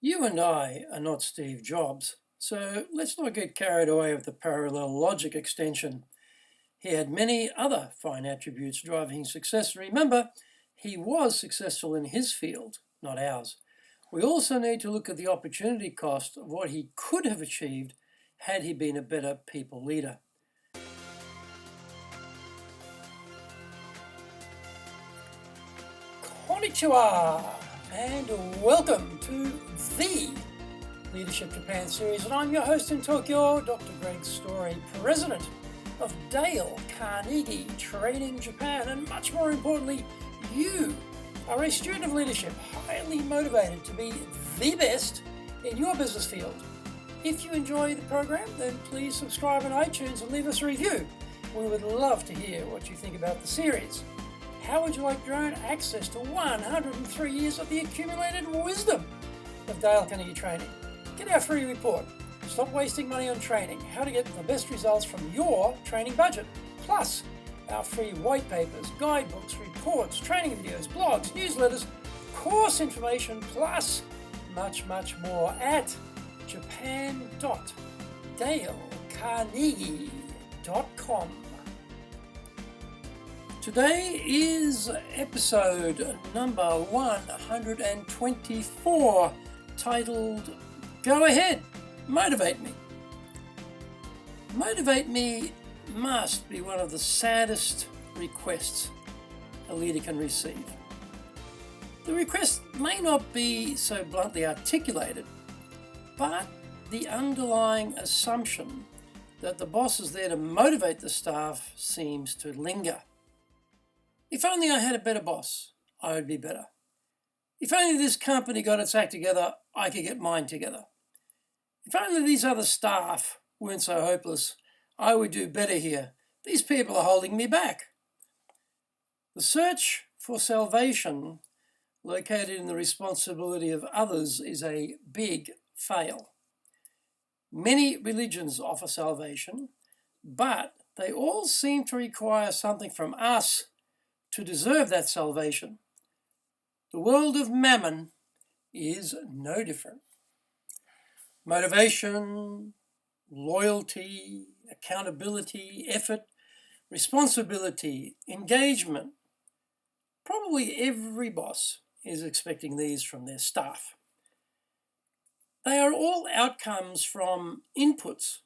You and I are not Steve Jobs, so let's not get carried away with the parallel logic extension. He had many other fine attributes driving his success. Remember, he was successful in his field, not ours. We also need to look at the opportunity cost of what he could have achieved had he been a better people leader. Konnichiwa, and welcome to the Leadership Japan series. And I'm your host in Tokyo, Dr. Greg Story, president of Dale Carnegie Training Japan. And much more importantly, you are a student of leadership, highly motivated to be the best in your business field. If you enjoy the program, then please subscribe on iTunes and leave us a review. We would love to hear what you think about the series. How would you like your own access to 103 years of the accumulated wisdom of Dale Carnegie Training? Get our free report, Stop Wasting Money on Training, How to Get the Best Results from Your Training Budget, plus our free white papers, guidebooks, reports, training videos, blogs, newsletters, course information, plus much, much more at japan.dalecarnegie.com. Today is episode number 124, titled, Go Ahead, Motivate Me. Motivate me must be one of the saddest requests a leader can receive. The request may not be so bluntly articulated, but the underlying assumption that the boss is there to motivate the staff seems to linger. If only I had a better boss, I would be better. If only this company got its act together, I could get mine together. If only these other staff weren't so hopeless, I would do better here. These people are holding me back. The search for salvation located in the responsibility of others is a big fail. Many religions offer salvation, but they all seem to require something from us to deserve that salvation. The world of mammon is no different. Motivation, loyalty, accountability, effort, responsibility, engagement. Probably every boss is expecting these from their staff. They are all outcomes from inputs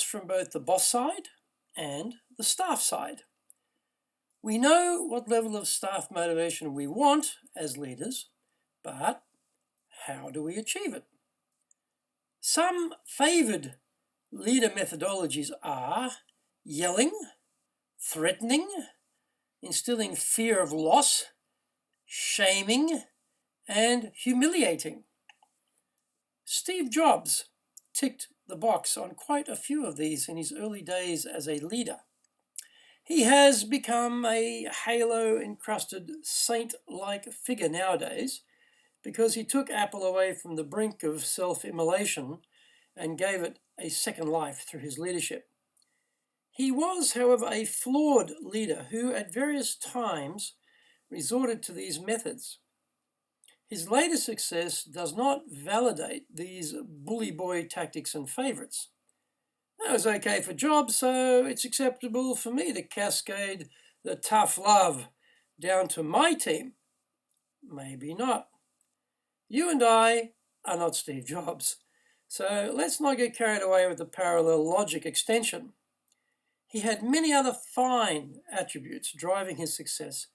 from both the boss side and the staff side. We know what level of staff motivation we want as leaders, but how do we achieve it? Some favoured leader methodologies are yelling, threatening, instilling fear of loss, shaming, and humiliating. Steve Jobs ticked the box on quite a few of these in his early days as a leader. He has become a halo-encrusted saint-like figure nowadays because he took Apple away from the brink of self-immolation and gave it a second life through his leadership. He was, however, a flawed leader who at various times resorted to these methods. His later success does not validate these bully boy tactics and favourites. That was okay for Jobs, so it's acceptable for me to cascade the tough love down to my team. Maybe not. You and I are not Steve Jobs, so let's not get carried away with the parallel logic extension. He had many other fine attributes driving his success,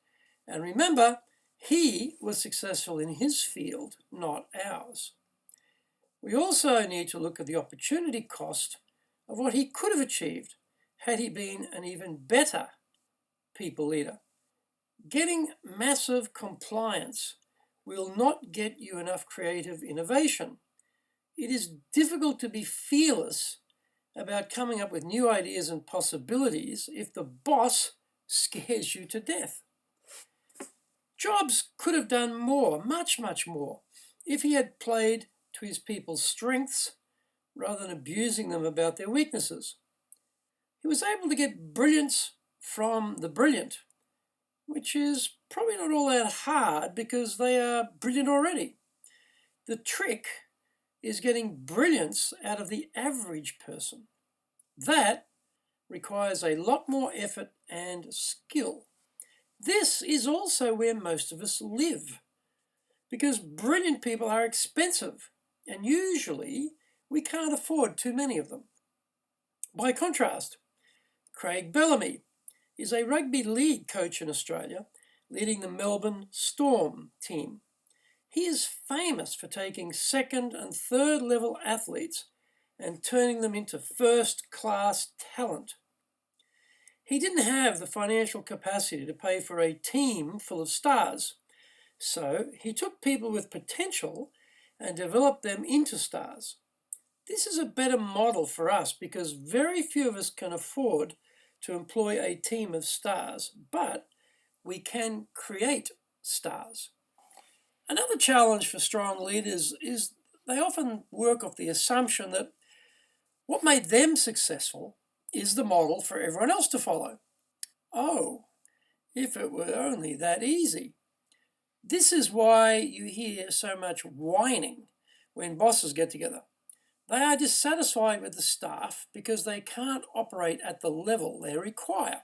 and remember, he was successful in his field, not ours. We also need to look at the opportunity cost of what he could have achieved had he been an even better people leader. Getting massive compliance will not get you enough creative innovation. It is difficult to be fearless about coming up with new ideas and possibilities if the boss scares you to death. Jobs could have done more, much, much more, if he had played to his people's strengths rather than abusing them about their weaknesses. He was able to get brilliance from the brilliant, which is probably not all that hard because they are brilliant already. The trick is getting brilliance out of the average person. That requires a lot more effort and skill. This is also where most of us live, because brilliant people are expensive, and usually we can't afford too many of them. By contrast, Craig Bellamy is a rugby league coach in Australia, leading the Melbourne Storm team. He is famous for taking second and third level athletes and turning them into first-class talent. He didn't have the financial capacity to pay for a team full of stars, so he took people with potential and developed them into stars. This is a better model for us because very few of us can afford to employ a team of stars, but we can create stars. Another challenge for strong leaders is they often work off the assumption that what made them successful is the model for everyone else to follow. Oh, if it were only that easy. This is why you hear so much whining when bosses get together. They are dissatisfied with the staff because they can't operate at the level they require.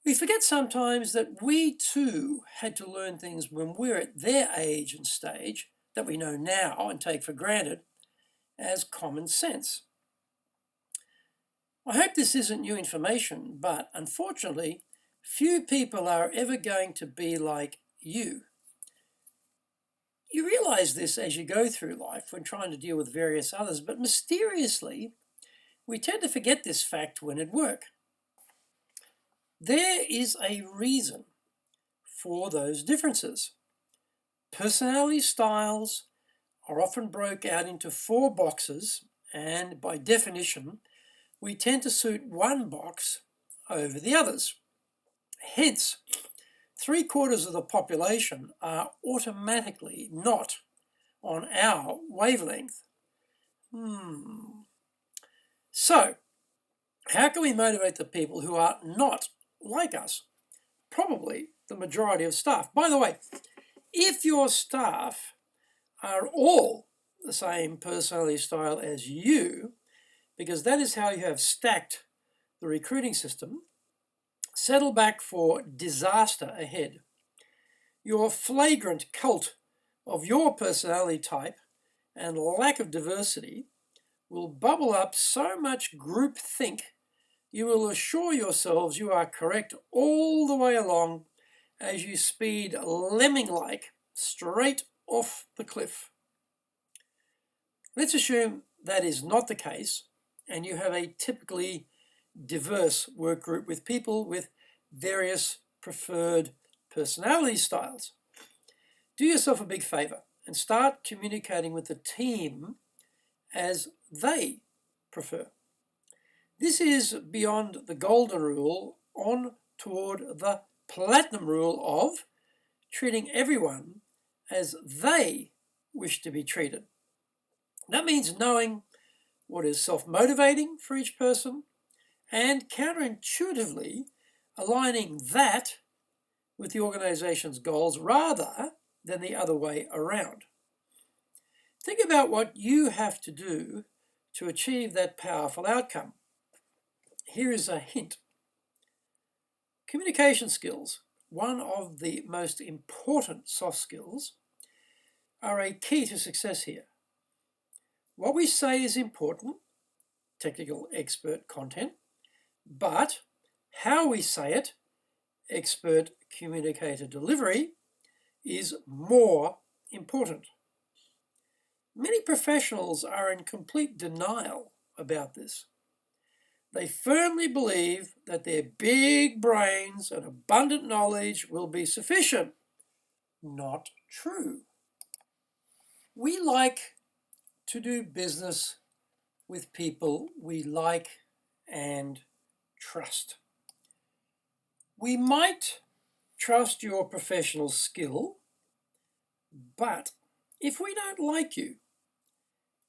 We forget sometimes that we too had to learn things when we're at their age and stage that we know now and take for granted as common sense. I hope this isn't new information, but unfortunately, few people are ever going to be like you. You realize this as you go through life when trying to deal with various others, but mysteriously, we tend to forget this fact when at work. There is a reason for those differences. Personality styles are often broken out into 4 boxes, and by definition, we tend to suit one box over the others. Hence, 3/4 of the population are automatically not on our wavelength. So, how can we motivate the people who are not like us? Probably the majority of staff. By the way, if your staff are all the same personality style as you, because that is how you have stacked the recruiting system, settle back for disaster ahead. Your flagrant cult of your personality type and lack of diversity will bubble up so much groupthink you will assure yourselves you are correct all the way along as you speed lemming-like straight off the cliff. Let's assume that is not the case and you have a typically diverse work group with people with various preferred personality styles. Do yourself a big favor and start communicating with the team as they prefer. This is beyond the golden rule on toward the platinum rule of treating everyone as they wish to be treated. That means knowing what is self-motivating for each person and counterintuitively aligning that with the organization's goals rather than the other way around. Think about what you have to do to achieve that powerful outcome. Here is a hint. Communication skills, one of the most important soft skills, are a key to success here. What we say is important, technical expert content, but how we say it, expert communicator delivery, is more important. Many professionals are in complete denial about this. They firmly believe that their big brains and abundant knowledge will be sufficient. Not true. We like to do business with people we like and trust. We might trust your professional skill, but if we don't like you,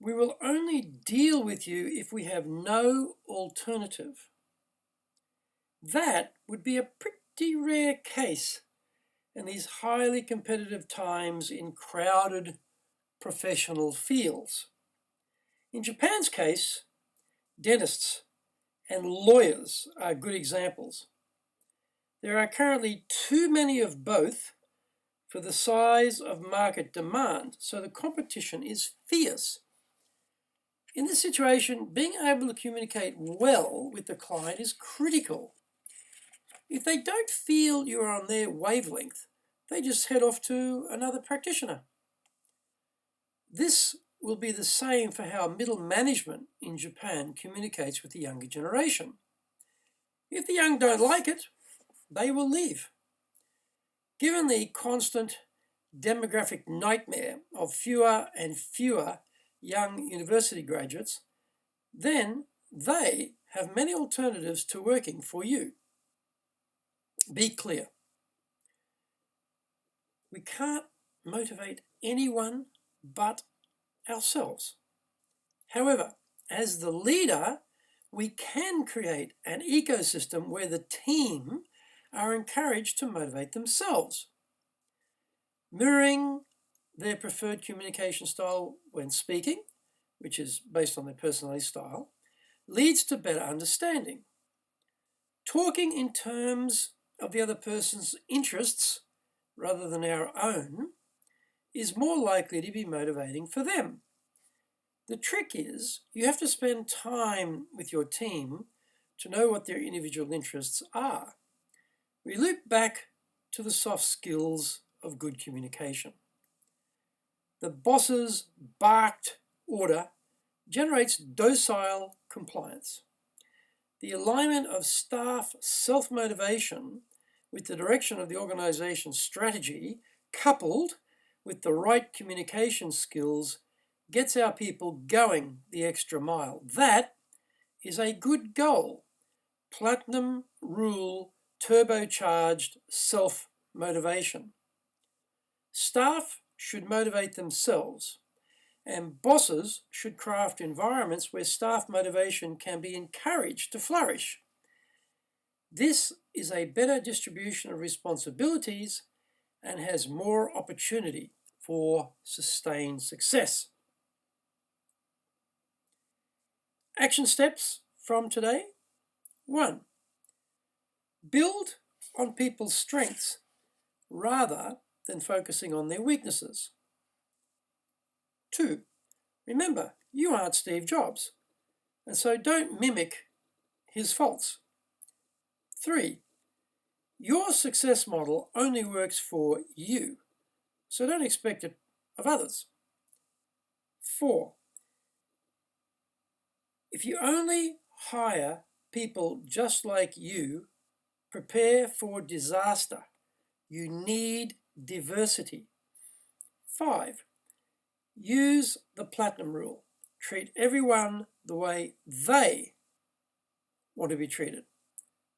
we will only deal with you if we have no alternative. That would be a pretty rare case, in these highly competitive times in crowded professional fields. In Japan's case, dentists and lawyers are good examples. There are currently too many of both for the size of market demand, so the competition is fierce. In this situation, being able to communicate well with the client is critical. If they don't feel you're on their wavelength, they just head off to another practitioner. This will be the same for how middle management in Japan communicates with the younger generation. If the young don't like it, they will leave. Given the constant demographic nightmare of fewer and fewer young university graduates, then they have many alternatives to working for you. Be clear. We can't motivate anyone but ourselves. However, as the leader, we can create an ecosystem where the team are encouraged to motivate themselves. Mirroring their preferred communication style when speaking, which is based on their personality style, leads to better understanding. Talking in terms of the other person's interests rather than our own is more likely to be motivating for them. The trick is you have to spend time with your team to know what their individual interests are. We loop back to the soft skills of good communication. The boss's barked order generates docile compliance. The alignment of staff self-motivation with the direction of the organization's strategy, coupled with the right communication skills, gets our people going the extra mile. That is a good goal. Platinum rule turbocharged self-motivation. Staff should motivate themselves, and bosses should craft environments where staff motivation can be encouraged to flourish. This is a better distribution of responsibilities and has more opportunity for sustained success. Action steps from today. 1. Build on people's strengths rather than focusing on their weaknesses. 2. Remember, you aren't Steve Jobs, and so don't mimic his faults. 3. Your success model only works for you, so don't expect it of others. 4. If you only hire people just like you, prepare for disaster. You need diversity. 5. Use the platinum rule. Treat everyone the way they want to be treated.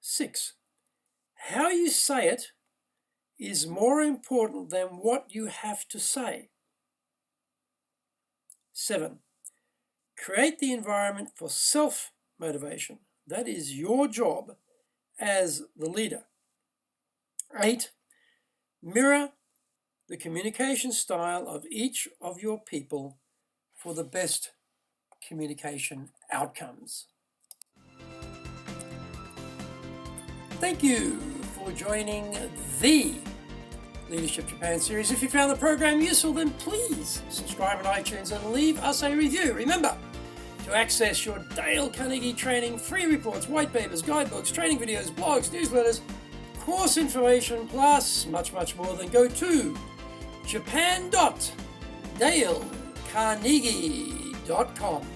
6. How you say it is more important than what you have to say. 7. Create the environment for self-motivation. That is your job as the leader. 8. Mirror the communication style of each of your people for the best communication outcomes. Thank you for joining the Leadership Japan series. If you found the program useful, then please subscribe on iTunes and leave us a review. Remember, to access your Dale Carnegie training, free reports, white papers, guidebooks, training videos, blogs, newsletters, course information, plus much more, then go to japan.dalecarnegie.com.